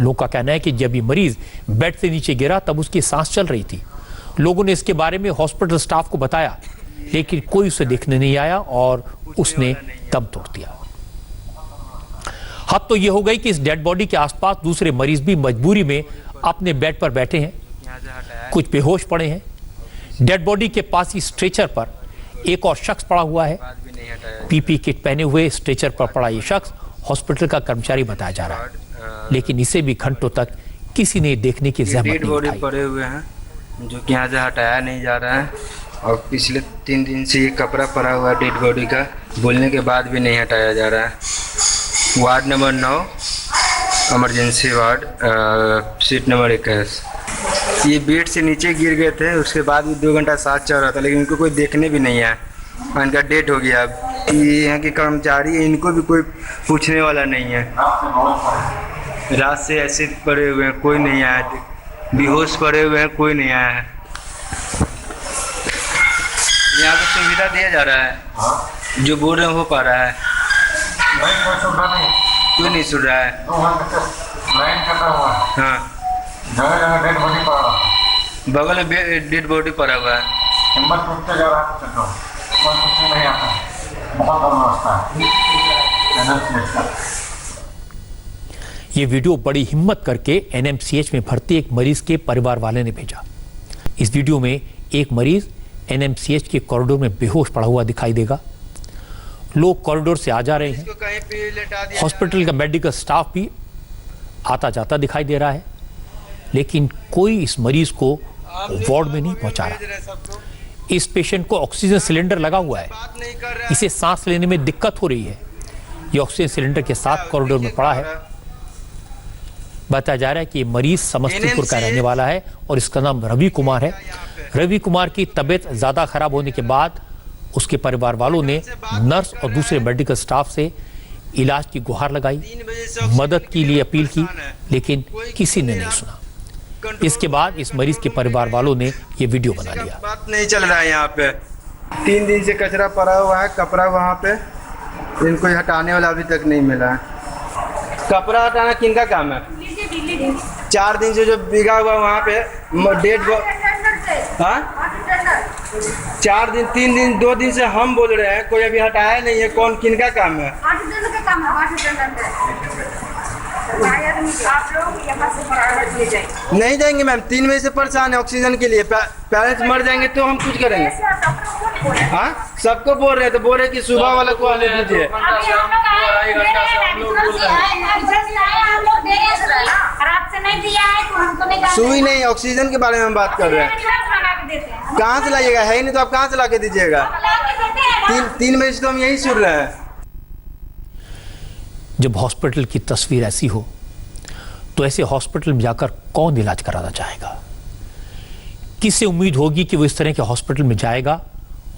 लोगों का कहना है कि जब ये मरीज बेड से नीचे गिरा तब उसकी सांस चल रही थी। लोगों ने इसके बारे में हॉस्पिटल स्टाफ को बताया, लेकिन कोई उसे देखने नहीं आया और उसने दम तोड़ दिया। हद तो यह हो गई कि इस डेड बॉडी के आसपास दूसरे मरीज भी मजबूरी में अपने बेड पर बैठे हैं, कुछ बेहोश पड़े हैं। डेड बॉडी के पास ही स्ट्रेचर पर एक और शख्स पड़ा हुआ है। पीपी किट पहने हुए स्ट्रेचर पर पड़ा यह शख्स हॉस्पिटल का कर्मचारी बताया जा रहा है, लेकिन इसे भी घंटों तक किसी ने देखने की जहमत नहीं बॉडी उठाई। पड़े हुए हैं जो कि यहाँ से हटाया नहीं जा रहा है और पिछले 3 दिन से ये कपड़ा पड़ा हुआ है डेड बॉडी का, बोलने के बाद भी नहीं हटाया जा रहा है। Ward number 9 emergency ward, seat number 21। ये बेड से नीचे गिर गए थे, उसके बाद भी 2 घंटा सांस चल रहा था, लेकिन इनको कोई देखने भी नहीं आया। इनका डेथ हो गया। अब ये यहाँ के कर्मचारी है, इनको भी कोई पूछने वाला नहीं है। रात से ऐसे पड़े हुए हैं, कोई नहीं आया। बेहोश पड़े हुए हैं, कोई नहीं आया है। यहाँ पे सुविधा दिया जा रहा है, जो बोल रहे हैं हो पा रहा है, कोई नहीं सुन रहा है। हाँ, बगल में डेड बॉडी पड़ा हुआ है। ये वीडियो बड़ी हिम्मत करके एनएमसीएच में भर्ती एक मरीज के परिवार वाले ने भेजा। इस वीडियो में एक मरीज एनएमसीएच के कॉरिडोर में बेहोश पड़ा हुआ दिखाई देगा। लोग कॉरिडोर से आ जा रहे हैं। हॉस्पिटल का मेडिकल स्टाफ भी आता जाता दिखाई दे रहा है, लेकिन कोई इस मरीज को वार्ड में नहीं पहुंचा रहा। इस पेशेंट को ऑक्सीजन सिलेंडर लगा हुआ है, इसे सांस लेने में दिक्कत हो रही है। ये ऑक्सीजन सिलेंडर के साथ कॉरिडोर में पड़ा है। बताया जा रहा है कि ये मरीज समस्तीपुर का रहने वाला है और इसका नाम रवि कुमार है। रवि कुमार की तबीयत ज्यादा खराब होने के बाद उसके परिवार वालों ने नर्स और दूसरे मेडिकल स्टाफ से इलाज की गुहार लगाई, मदद के लिए अपील की, लेकिन किसी ने नहीं सुना। इसके बाद इस मरीज के परिवार वालों ने ये वीडियो बना लिया। बात नहीं चल रहा है यहाँ पे, 3 दिन से कचरा पड़ा हुआ है, कपड़ा वहाँ पे, इनको हटाने वाला अभी तक नहीं मिला है। कपड़ा हटाना किनका काम है? 4 दिन से जो बिगा हुआ वहाँ पे डेड, हाँ 4 दिन 3 दिन 2 दिन से हम बोल रहे हैं, कोई अभी हटाया नहीं है। कौन किनका काम है? आप लोग यहाँ से प्राइवेट ले जाएंगे। नहीं जाएंगे मैम, 3 बजे से परेशान है ऑक्सीजन के लिए। पेरेंट्स मर जाएंगे तो हम कुछ करेंगे। हाँ सबको बोल रहे हैं, तो बोल रहे कि सुबह वाला को आने दीजिए। सुई नहीं, ऑक्सीजन के बारे में हम बात कर रहे हैं। कहाँ से लाइएगा? है ही नहीं तो आप कहाँ से ला के दीजिएगा? 3 बजे से तो हम यही सुन रहे हैं। जब हॉस्पिटल की तस्वीर ऐसी हो तो ऐसे हॉस्पिटल में जाकर कौन इलाज कराना चाहेगा? किसे उम्मीद होगी कि वो इस तरह के हॉस्पिटल में जाएगा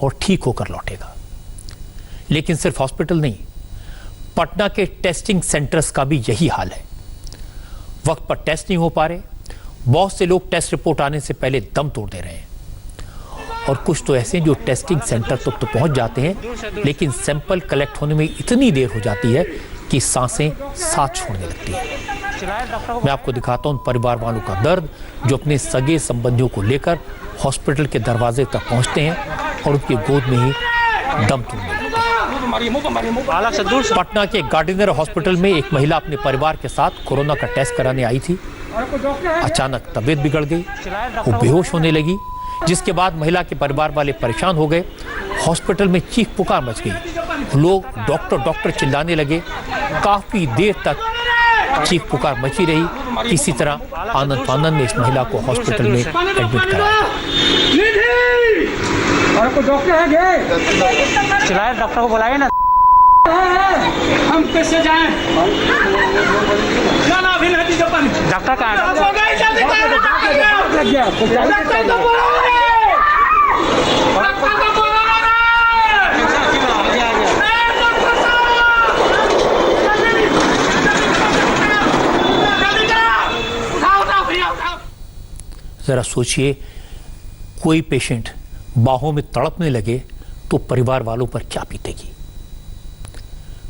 और ठीक होकर लौटेगा? लेकिन सिर्फ हॉस्पिटल नहीं, पटना के टेस्टिंग सेंटर्स का भी यही हाल है। वक्त पर टेस्ट नहीं हो पा रहे, बहुत से लोग टेस्ट रिपोर्ट आने से पहले दम तोड़ दे रहे हैं, और कुछ तो ऐसे जो टेस्टिंग सेंटर तक तो पहुंच जाते हैं, लेकिन सैंपल कलेक्ट होने में इतनी देर हो जाती है कि सांसें साथ छोड़ने लगती हैं। मैं आपको दिखाता हूं परिवार वालों का दर्द, जो अपने सगे संबंधियों को लेकर हॉस्पिटल के दरवाजे तक पहुंचते हैं और उनकी गोद में ही दम तोड़ने लगते हैं। पटना के गार्डिनर हॉस्पिटल में एक महिला अपने परिवार के साथ कोरोना का टेस्ट कराने आई थी। अचानक तबीयत बिगड़ गई, वो बेहोश होने लगी, जिसके बाद महिला के परिवार वाले परेशान हो गए। हॉस्पिटल में चीख पुकार मच गई, लोग डॉक्टर डॉक्टर चिल्लाने लगे। काफी देर तक चीख पुकार मची रही। किसी तरह आनंद फानंद में इस महिला को हॉस्पिटल में एडमिट कराया। चिल्लाए, डॉक्टर को बुलाए ना। हम कैसे जाएं? ना अभी नहीं पानी। डॉक्टर कहाँ है? जरा सोचिए, कोई पेशेंट बाहों में तड़पने लगे तो परिवार वालों पर क्या बीतेगी?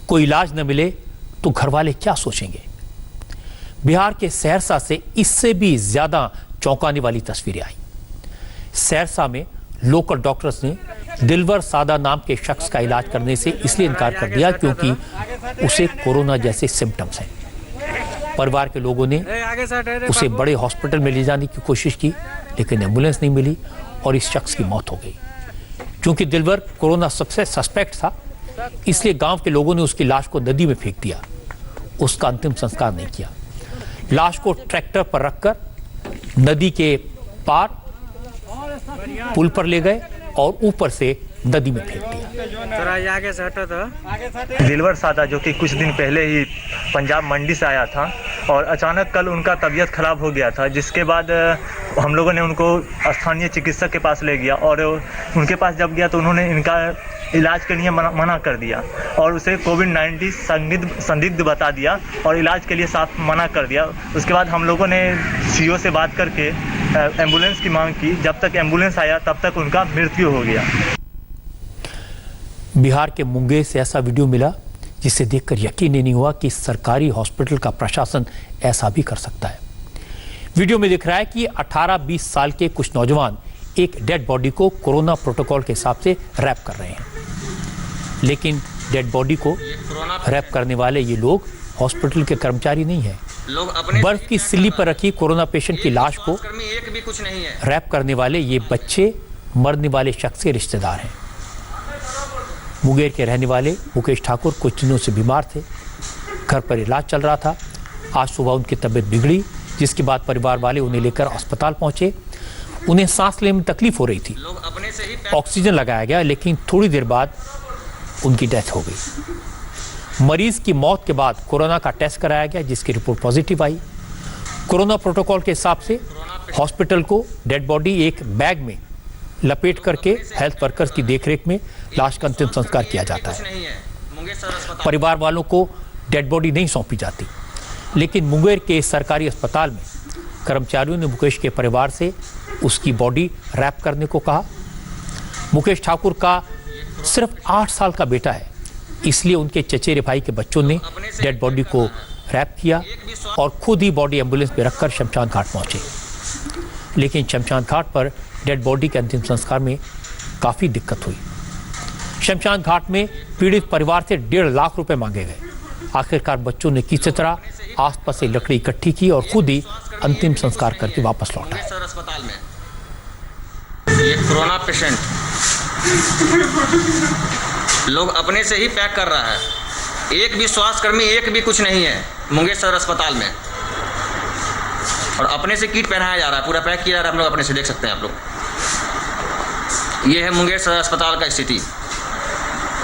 कोई इलाज न मिले तो घर वाले क्या सोचेंगे? बिहार के सहरसा से इससे भी ज्यादा चौंकाने वाली तस्वीरें आई। सहरसा में लोकल डॉक्टर्स ने दिलवर सादा नाम के शख्स का इलाज करने से इसलिए इनकार कर दिया क्योंकि उसे कोरोना जैसे सिम्टम्स हैं। परिवार के लोगों ने उसे बड़े हॉस्पिटल में ले जाने की कोशिश की, लेकिन एम्बुलेंस नहीं मिली और इस शख्स की मौत हो गई। क्योंकि दिलवर कोरोना सबसे सस्पेक्ट था, इसलिए गांव के लोगों ने उसकी लाश को नदी में फेंक दिया। उसका अंतिम संस्कार नहीं किया। लाश को ट्रैक्टर पर रखकर नदी के पार पुल पर ले गए और ऊपर से नदी में फेंक दिया। आगे से हटा था। दिलवर सादा जो कि कुछ दिन पहले ही पंजाब मंडी से आया था और अचानक कल उनका तबीयत खराब हो गया था, जिसके बाद हम लोगों ने उनको स्थानीय चिकित्सक के पास ले गया और उनके पास जब गया तो उन्होंने इनका इलाज के लिए मना कर दिया और उसे कोविड-19 संदिग्ध बता दिया और इलाज के लिए साफ मना कर दिया। उसके बाद हम लोगों ने सीओ से बात करके एम्बुलेंस की मांग की। जब तक एम्बुलेंस आया तब तक उनका मृत्यु हो गया। बिहार के मुंगेर से ऐसा वीडियो मिला जिसे देखकर यकीन ही नहीं हुआ कि सरकारी हॉस्पिटल का प्रशासन ऐसा भी कर सकता है। वीडियो में दिख रहा है कि 18-20 साल के कुछ नौजवान एक डेड बॉडी को कोरोना प्रोटोकॉल के हिसाब से रैप कर रहे हैं, लेकिन डेड बॉडी को रैप करने वाले ये लोग हॉस्पिटल के कर्मचारी नहीं हैं। बर्फ की सिल्ली पर रखी कोरोना पेशेंट की लाश को रैप करने वाले ये बच्चे मरने वाले शख्स के रिश्तेदार हैं। मुंगेर के रहने वाले मुकेश ठाकुर कुछ दिनों से बीमार थे, घर पर इलाज चल रहा था। आज सुबह उनकी तबीयत बिगड़ी, जिसके बाद परिवार वाले उन्हें लेकर अस्पताल पहुंचे। उन्हें सांस लेने में तकलीफ हो रही थी। ऑक्सीजन लगाया गया, लेकिन थोड़ी देर बाद उनकी डेथ हो गई। मरीज की मौत के बाद कोरोना का टेस्ट कराया गया, जिसकी रिपोर्ट पॉजिटिव आई। कोरोना प्रोटोकॉल के हिसाब से हॉस्पिटल को डेड बॉडी एक बैग में लपेट करके हेल्थ वर्कर्स की देखरेख में लाश का अंतिम संस्कार किया जाता है। परिवार वालों को डेड बॉडी नहीं सौंपी जाती, लेकिन मुंगेर के सरकारी अस्पताल में कर्मचारियों ने मुकेश के परिवार से उसकी बॉडी रैप करने को कहा। मुकेश ठाकुर का सिर्फ 8 साल का बेटा है, इसलिए उनके चचेरे भाई के बच्चों ने डेड बॉडी को रैप किया और खुद ही बॉडी एम्बुलेंस में रखकर शमशान घाट पहुंचे। लेकिन शमशान घाट पर डेड बॉडी के अंतिम संस्कार में काफ़ी दिक्कत हुई। शमशान घाट में पीड़ित परिवार से 1.5 लाख रुपए मांगे गए। आखिरकार बच्चों ने किसी तरह आसपास से लकड़ी इकट्ठी की और खुद ही अंतिम संस्कार करके वापस लौटा। अस्पताल में ये कोरोना पेशेंट लोग अपने से ही पैक कर रहा है। एक भी स्वास्थ्यकर्मी, एक भी कुछ नहीं है मुंगेर सदर अस्पताल में, और अपने से किट पहनाया जा रहा है, पूरा पैक किया जा रहा है। आप लोग अपने से देख सकते हैं। आप लोग, ये है मुंगेर सदर अस्पताल का स्थिति।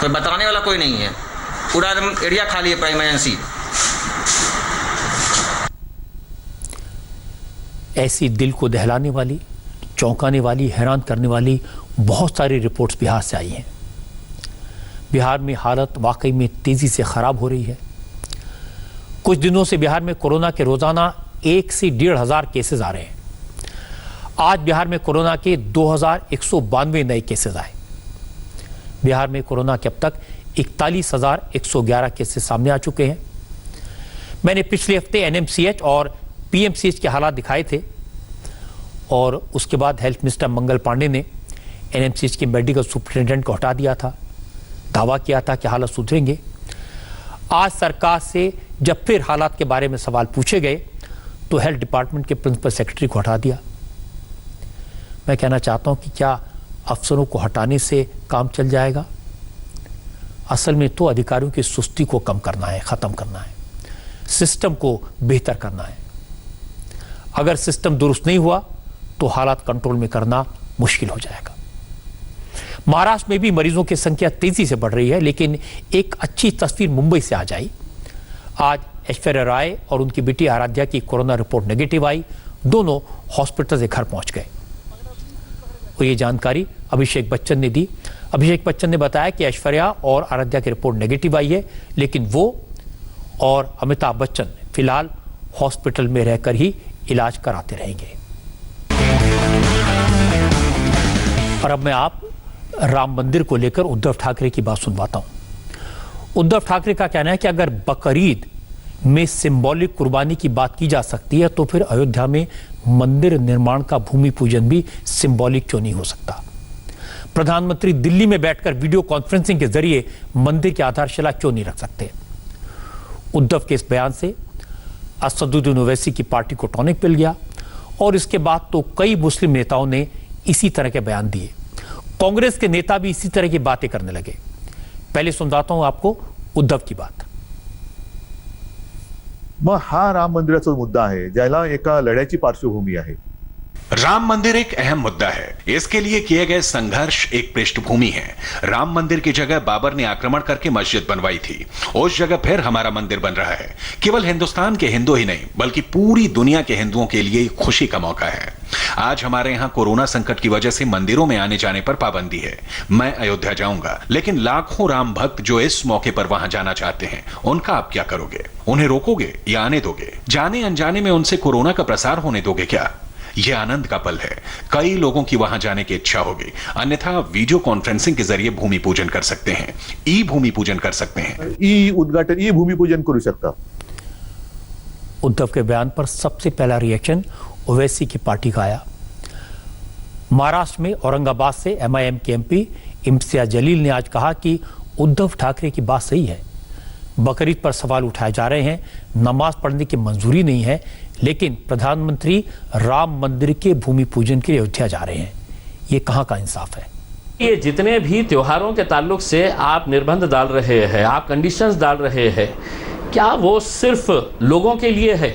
कोई बताने वाला कोई नहीं है, पूरा एरिया खाली है प्राइमरी। ऐसी दिल को दहलाने वाली, चौंकाने वाली, हैरान करने वाली बहुत सारी रिपोर्ट्स बिहार से आई हैं। बिहार में हालत वाकई में तेजी से खराब हो रही है। कुछ दिनों से बिहार में कोरोना के रोजाना 1 से 1.5 हजार केसेस आ रहे हैं। आज बिहार में कोरोना के 2192 नए केसेस आए। बिहार में कोरोना के अब तक 41,111 केसेस सामने आ चुके हैं। मैंने पिछले हफ्ते एनएमसीएच और पीएमसीएच के हालात दिखाए थे, और उसके बाद हेल्थ मिनिस्टर मंगल पांडे ने एनएमसीएच के मेडिकल सुपरिटेंडेंट को हटा दिया था। दावा किया था कि हालात सुधरेंगे। आज सरकार से जब फिर हालात के बारे में सवाल पूछे गए तो हेल्थ डिपार्टमेंट के प्रिंसिपल सेक्रेटरी को हटा दिया। मैं कहना चाहता हूं कि क्या अफसरों को हटाने से काम चल जाएगा? असल में तो अधिकारियों की सुस्ती को कम करना है, खत्म करना है, सिस्टम को बेहतर करना है। अगर सिस्टम दुरुस्त नहीं हुआ तो हालात कंट्रोल में करना मुश्किल हो जाएगा। महाराष्ट्र में भी मरीजों की संख्या तेजी से बढ़ रही है, लेकिन एक अच्छी तस्वीर मुंबई से आ जाई। आज ऐश्वर्या राय और उनकी बेटी आराध्या की कोरोना रिपोर्ट नेगेटिव आई। दोनों हॉस्पिटल से घर पहुंच गए। और ये जानकारी अभिषेक बच्चन ने दी। अभिषेक बच्चन ने बताया कि ऐश्वर्या और आराध्या की रिपोर्ट नेगेटिव आई है, लेकिन वो और अमिताभ बच्चन फिलहाल हॉस्पिटल में रहकर ही इलाज कराते रहेंगे। और अब मैं आप राम मंदिर को लेकर उद्धव ठाकरे की बात सुनवाता हूं। उद्धव ठाकरे का कहना है कि अगर बकरीद में सिंबॉलिक कुर्बानी की बात की जा सकती है तो फिर अयोध्या में मंदिर निर्माण का भूमि पूजन भी सिंबॉलिक क्यों नहीं हो सकता? प्रधानमंत्री दिल्ली में बैठकर वीडियो कॉन्फ्रेंसिंग के जरिए मंदिर की आधारशिला क्यों नहीं रख सकते? उद्धव के इस बयान से असदुद्दीन ओवैसी की पार्टी को टॉनिक मिल गया, और इसके बाद तो कई मुस्लिम नेताओं ने इसी तरह के बयान दिए। कांग्रेस के नेता भी इसी तरह की बातें करने लगे। पहले सुनवाता हूं आपको उद्धव की बात। मग हा राम मंदिराचा मुद्दा आहे, ज्याला एका लढ्याची पार्श्वभूमी आहे। राम मंदिर एक अहम मुद्दा है। इसके लिए किए गए संघर्ष एक पृष्ठभूमि है। राम मंदिर की जगह बाबर ने आक्रमण करके मस्जिद बनवाई थी, उस जगह फिर हमारा मंदिर बन रहा है। केवल हिंदुस्तान के हिंदू ही नहीं, बल्कि पूरी दुनिया के हिंदुओं के लिए खुशी का मौका है। आज हमारे यहाँ कोरोना संकट की वजह से मंदिरों में आने जाने पर पाबंदी है। मैं अयोध्या जाऊंगा, लेकिन लाखों राम भक्त जो इस मौके पर वहां जाना चाहते हैं, उनका आप क्या करोगे? उन्हें रोकोगे या आने दोगे? जाने अनजाने में उनसे कोरोना का प्रसार होने दोगे क्या? यह आनंद का पल है। कई लोगों की वहां जाने की इच्छा होगी, अन्यथा वीडियो कॉन्फ्रेंसिंग के जरिए भूमि पूजन कर सकते हैं, ई भूमि पूजन कर सकते हैं, ई उद्घाटन, ई भूमि पूजन करू शकता। उद्धव के बयान पर सबसे पहला रिएक्शन ओवैसी की पार्टी का आया। महाराष्ट्र में औरंगाबाद से एमआईएम के एमपी इम्तियाज जलील ने आज कहा कि उद्धव ठाकरे की बात सही है। बकरीद पर सवाल उठाए जा रहे हैं, नमाज पढ़ने की मंजूरी नहीं है, लेकिन प्रधानमंत्री राम मंदिर के भूमि पूजन के लिए अयोध्या जा रहे हैं। ये कहां का इंसाफ है? ये जितने भी त्योहारों के ताल्लुक से आप निर्बंध डाल रहे हैं, आप कंडीशंस डाल रहे हैं, क्या वो सिर्फ लोगों के लिए है?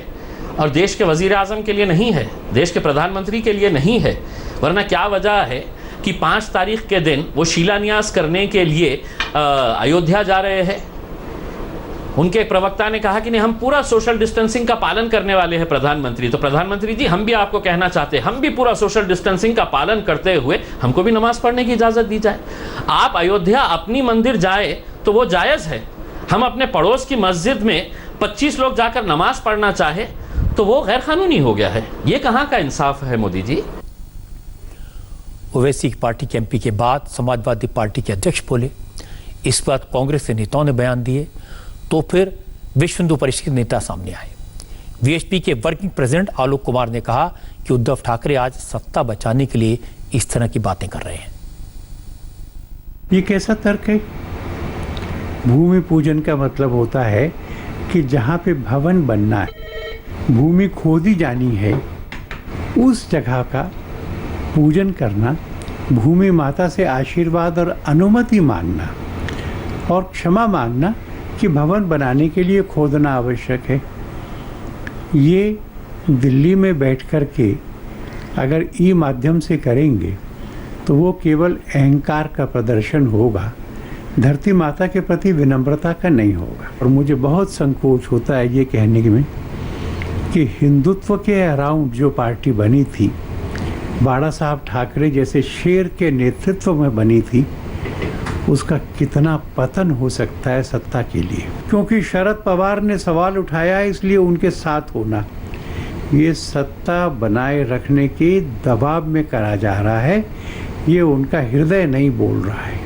और देश के वजीर आज़म के लिए नहीं है, देश के प्रधानमंत्री के लिए नहीं है। वरना क्या वजह है कि 5 तारीख के दिन वो शिलान्यास करने के लिए अयोध्या जा रहे हैं। उनके एक प्रवक्ता ने कहा कि नहीं, हम पूरा सोशल डिस्टेंसिंग का पालन करने वाले हैं प्रधानमंत्री। तो प्रधानमंत्री जी, हम भी आपको कहना चाहते हैं, हम भी पूरा सोशल डिस्टेंसिंग का पालन करते हुए हमको भी नमाज पढ़ने की इजाज़त दी जाए। आप अयोध्या अपनी मंदिर जाए तो वो जायज़ है, हम अपने पड़ोस की मस्जिद में 25 लोग जाकर नमाज पढ़ना चाहे तो वो गैर कानूनी हो गया है। ये कहाँ का इंसाफ है मोदी जी? ओवैसी की पार्टी के एमपी के बाद समाजवादी पार्टी के अध्यक्ष बोले। इस बात कांग्रेस के नेताओं ने बयान दिए तो फिर विश्व हिंदू परिषद के नेता सामने आए। वीएचपी के वर्किंग प्रेसिडेंट आलोक कुमार ने कहा कि उद्धव ठाकरे आज सत्ता बचाने के लिए इस तरह की बातें कर रहे हैं। ये कैसा तर्क है? भूमि पूजन का मतलब होता है कि जहाँ पे भवन बनना है, भूमि खोदी जानी है, उस जगह का पूजन करना, भूमि माता से आशीर्वाद और अनुमति मांगना और क्षमा मांगना कि भवन बनाने के लिए खोदना आवश्यक है। ये दिल्ली में बैठ कर के अगर ई माध्यम से करेंगे तो वो केवल अहंकार का प्रदर्शन होगा, धरती माता के प्रति विनम्रता का नहीं होगा। और मुझे बहुत संकोच होता है ये कहने में कि हिंदुत्व के अराउंड जो पार्टी बनी थी, बाड़ा साहब ठाकरे जैसे शेर के नेतृत्व में बनी थी, उसका कितना पतन हो सकता है सत्ता के लिए। क्योंकि शरद पवार ने सवाल उठाया, इसलिए उनके साथ होना ये सत्ता बनाए रखने के दबाव में करा जा रहा है। ये उनका हृदय नहीं बोल रहा है।